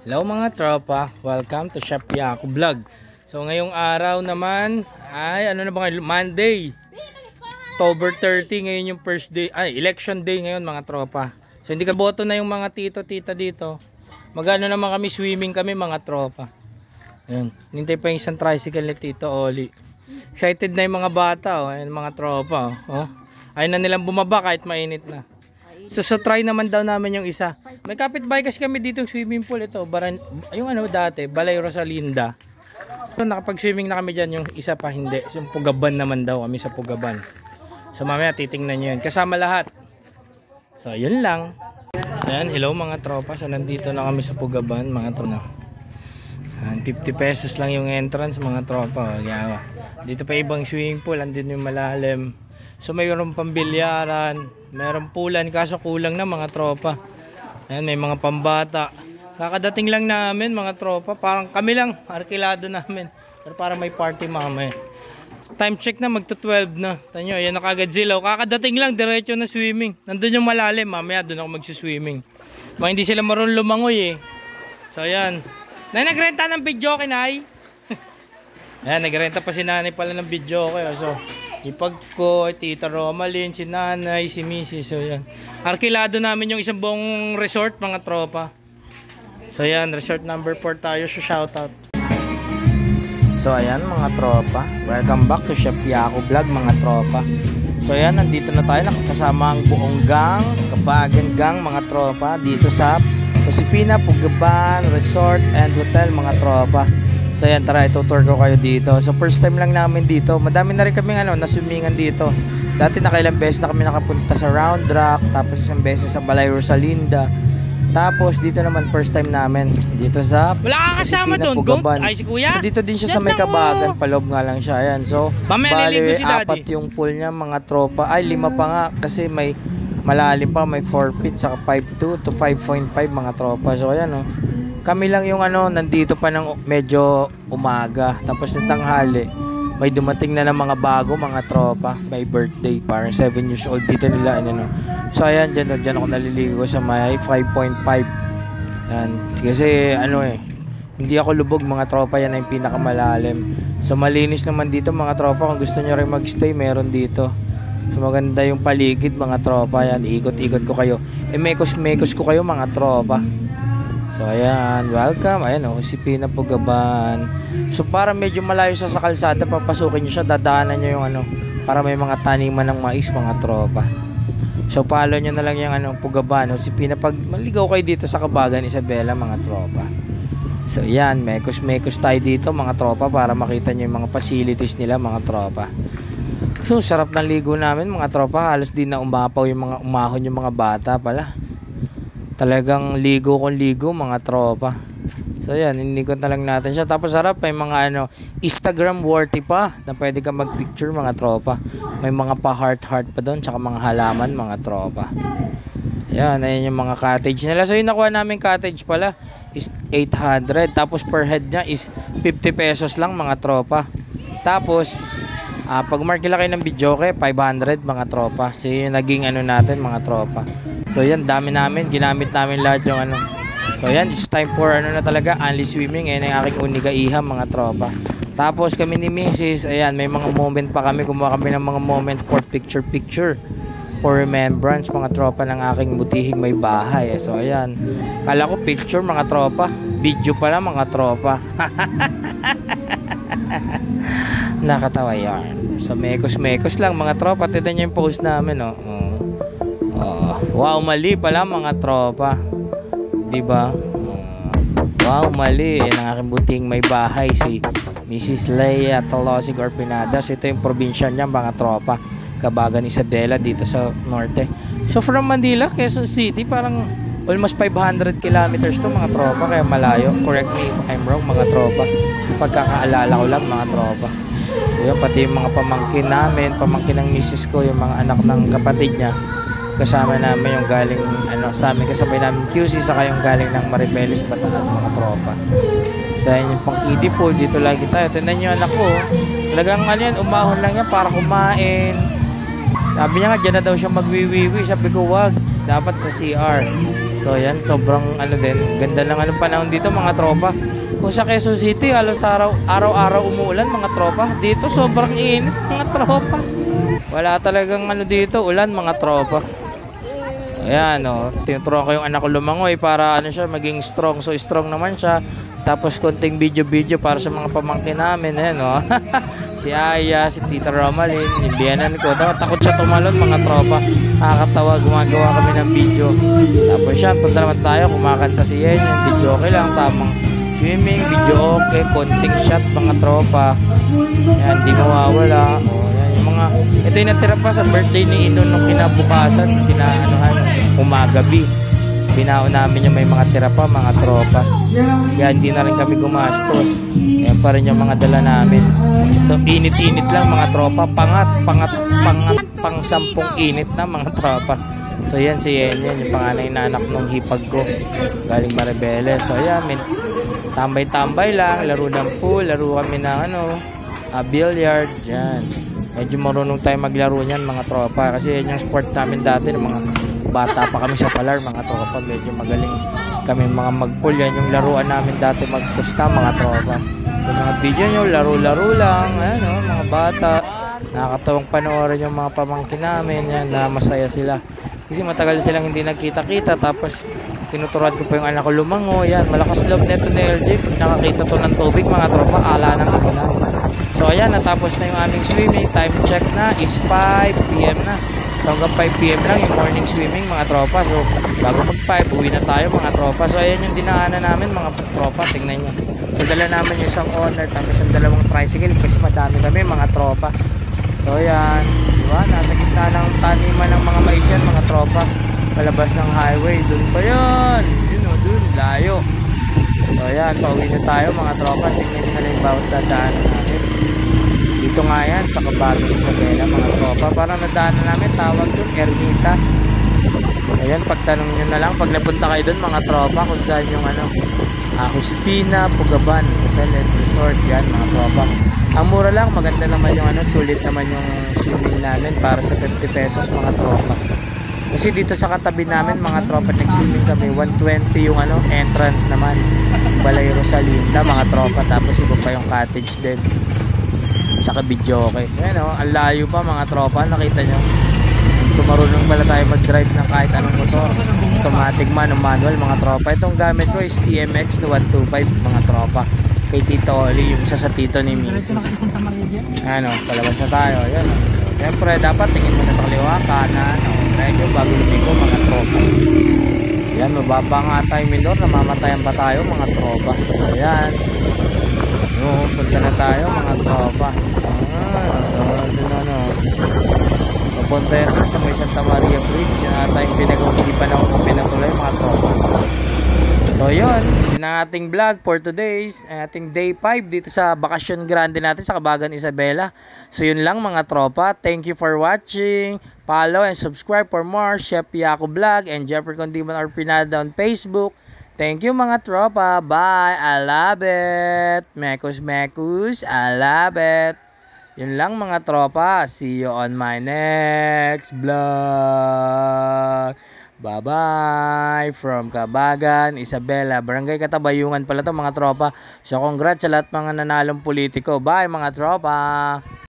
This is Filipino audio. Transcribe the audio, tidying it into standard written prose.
Hello mga tropa, welcome to Chef Yaku Vlog. So ngayong araw naman ay ano na ba ngayon? Monday, October 30. Ngayon yung first day, election day ngayon mga tropa. So hindi ka boto na yung mga tito-tita dito. Magano naman kami, swimming kami mga tropa. Ayun, nintay pa yung isang tricycle ni Tito Oli. Excited na yung mga bata, ayun mga tropa. Ayun na nilang bumaba kahit mainit na. So try naman daw namin yung isa. May kapitbahay kasi kami dito swimming pool. Ito, yung ano dati, Balay Rosalinda. So nakapag-swimming na kami dyan. Yung isa pa hindi. Yung Pugaban naman daw kami sa Pugaban. So mamaya titingnan nyo yun. Kasama lahat. So yun lang. Ayan, hello mga tropa. So nandito na kami sa Pugaban mga tropa. 50 pesos lang yung entrance mga tropa. Dito pa ibang swimming pool. Andun yung malalim. So mayroon pang bilyaran, mayroon pulan kaso kulang na mga tropa. Ayan, may mga pambata. Kakadating lang namin mga tropa, parang kami lang, arkilado namin. Pero parang may party mamaya. Time check na, magto 12 na. Tanyo, ayan na kagad sila. Kakadating lang, diretso na swimming. Nandun yung malalim, mamaya doon ako magsuswimming. Mga hindi sila marunong lumangoy eh. So ayan. Nagrenta ng video kinay. Ayan, nagrenta pa si nanay pala ng video ko. So ipag ko, Tita Romalyn, si nanay, si Mrs. So yan. Arkilado namin yung isang buong resort mga tropa. So yan, resort number 4 tayo. So shoutout. So ayan mga tropa, welcome back to Chef Yaku Vlog mga tropa. So yan, nandito na tayo. Nakakasama ang buong gang, Kabagan gang mga tropa. Dito sa Josefina Pugaban Resort and Hotel mga tropa. So yan, tara itutur ko kayo dito. So first time lang namin dito. Madami na rin kami naswimingan dito. Dati nakailang beses na kami nakapunta sa Round Rock, tapos isang beses sa Balay Rosalinda. Tapos dito naman first time namin dito sa wala kang kasama doon, ay si kuya. So dito din siya sa may Kabagan, paloob nga lang siya. Ayan. So bali, si apat yung pool niya mga tropa. Ay 5 pa nga kasi may malalim pa, may 4 feet saka 5.2 to 5.5 mga tropa. So ayan kami lang yung nandito pa ng medyo umaga. Tapos ng tanghali, may dumating na ng mga bago, mga tropa. May birthday, parang 7 years old dito nila. So ayan, dyan ako naliligo sa may 5.5. Ayan. Kasi hindi ako lubog mga tropa. Yan ay yung pinakamalalim. So malinis naman dito mga tropa. Kung gusto nyo rin magstay, meron dito. So maganda yung paligid mga tropa. Yan, ikot-ikot ko kayo. Mekos-mekos ko kayo mga tropa. So ayan, welcome. Ayan Josefina Pugaban. So para medyo malayo sa kalsada, papasukin nyo siya, dadaanan nyo yung para may mga taniman ng mais mga tropa. So follow nyo na lang yung Pugaban, Josefina. Pag maligaw kayo dito sa Kabagan, Isabela mga tropa. So ayan, mekos tayo dito mga tropa para makita nyo yung mga facilities nila mga tropa. So sarap ng ligo namin mga tropa. Halos di na umapaw yung mga umahon yung mga bata pala. Talagang ligo mga tropa. So yan, inikot na lang natin siya. Tapos harap may mga Instagram worthy pa na pwede ka mag-picture mga tropa. May mga pa heart pa doon, tsaka mga halaman mga tropa. Ayan, ayan yung mga cottage nila. So yung nakuha namin cottage pala is 800. Tapos per head niya is 50 pesos lang mga tropa. Tapos pag mark nila kayo ng video 500 mga tropa. So yung naging natin mga tropa. So yan, dami namin, ginamit namin lahat yung So yan, it's time for na talaga, only swimming. Ayan ang aking unikaiha mga tropa. Tapos kami ni Mrs. Ayan, may mga moment pa kami, gumawa kami ng mga moment for picture for remembrance mga tropa ng aking butihing may bahay. So ayan, kala ko picture mga tropa, video pala mga tropa. Nakatawa yan. So mekos lang mga tropa. Tignan nyo yung post namin wow, mali pala mga tropa. Diba? Wow, mali. Ang aking buting may bahay si Mrs. Leia Talosig Orpinada. So ito yung probinsya niya mga tropa, Kabagan, Isabela, dito sa norte. So from Manila, Quezon City, parang almost 500 kilometers to mga tropa. Kaya malayo. Correct me if I'm wrong mga tropa. So pagkakaalala ko lang mga tropa. Yun, pati yung mga pamangkin namin, pamangkin ng misis ko, yung mga anak ng kapatid niya, kasama namin yung galing sa amin, kasabay namin QC, saka yung galing ng Maribeles, Bataan mga tropa. Sa inyo pang kiddie pool, dito lagi tayo. Tignan nyo anak ko, talagang yan, umahon lang yan para kumain. Sabi niya nga, dyan na daw siya magwiwiwi. Sabi ko, wag, dapat sa CR. So yan, sobrang ano din, ganda ng anong panahon dito mga tropa. Kung sa Quezon City, halos araw-araw umuulan mga tropa. Dito sobrang init mga tropa. Wala talagang ano dito, ulan mga tropa. Ayan, tinuturuan ko yung anak ko lumangoy para ano siya, maging strong. So strong naman siya. Tapos konting video para sa mga pamangkin namin. Ayan, si Aya, si Tita Romalyn, yung biyanan ko. Takot siya tumalon mga tropa. Nakakatawa, gumagawa kami ng video. Tapos siya, punta naman tayo, kumakanta si Yen. Yung video okay lang, tamang swimming, video okay, konting shot mga tropa. Ayan, di mawawala. Ito yung natira pa sa birthday ni Ino nung kinabukasan, umagabi. Binao namin yung may mga tira pa, mga tropa. Kaya hindi na rin kami gumastos. Yan pa rin yung mga dala namin. So init-init lang mga tropa. Pangat pang 10 init na mga tropa. So yan si Yen, yung panganay na anak nung hipag ko. Galing Maribeles. So yan, tambay-tambay lang, laro ng pool, laro kami ng billiard, dyan. Medyo marunong tayo maglaro niyan mga tropa kasi yan yung sport namin dati ng mga bata pa kami sa palar mga tropa. Medyo magaling kami mga magpool, yan yung laruan namin dati magpusta mga tropa. So mga video nyo, laro-laro lang, mga bata, nakakatawang panoorin yung mga pamangkin namin, yan na masaya sila kasi matagal silang hindi nagkita-kita. Tapos tinuturuan ko pa yung anak ko lumango, yan, malakas loob neto ni LJ, nakakita to ng tubig mga tropa, ala ng ulan. So ayan, natapos na yung aming swimming. Time check na is 5 PM na. So hanggang 5 PM lang yung morning swimming mga tropa. So bago mag 5 uwi na tayo mga tropa. So ayan yung dinaanan namin mga tropa. Tingnan nyo. So dala namin yung isang owner, tapos yung dalawang tricycle kasi madami kami mga tropa. So ayan, diba? Nasa gitna ng taniman ng mga mais yan mga tropa. Palabas ng highway, dun pa yun. Dun, layo. So ayan, pauwi na tayo mga tropa. Tingnan nyo na lang yung bawat dadaanan natin. Dito nga yan, sa Cabagan Isabela mga tropa. Parang nadaanan namin, tawag dun, Ermita. Ayan, pagtanong nyo na lang, pag napunta kayo dun mga tropa, kung saan yung Josefina, Pugaban, Hotel and Resort, yan mga tropa. Ang mura lang, maganda naman yung sulit naman yung swimming namin para sa 50 pesos mga tropa. Kasi dito sa katabi namin mga tropa, nag-swimming kami, 120 yung entrance naman. Balay Rosalinda mga tropa, tapos iba pa yung cottage din. Sa kabidyo okay. So ang layo pa mga tropa, nakita nyo. So marunong pala tayo mag-drive ng kahit anong motor. Automatic man o manual mga tropa. Itong gamit ko is TMX 125 mga tropa. Kay Tito Oli, yung isa sa tito ni Mrs. Palabas na tayo. Ayan. Siyempre dapat tingin mo na sa kaliwa, kanan, medyo bago lumiko mga tropa. Yan, mababa nga tayo minor, namamatayan pa tayo mga tropa. So yan. Punta na tayo mga tropa. Papunta yan sa may Santa Maria Bridge. Yan ata yung pinagawa, hindi pa na ako pinatuloy mga tropa. So yun, yun ang ating vlog for today's ating day 5 dito sa Bakasyon Grande natin sa Cabagan Isabela. So yun lang mga tropa, thank you for watching. Follow and subscribe for more Chef Yaku Vlog and Jeffrey Condiman or Pinada on Facebook. Thank you mga tropa, bye, I love it. Mekus, I love it. Yun lang mga tropa, see you on my next vlog. Bye-bye from Cabagan, Isabela, Barangay Katabayungan pala to mga tropa. So congrats sa lahat mga nanalong politiko. Bye mga tropa.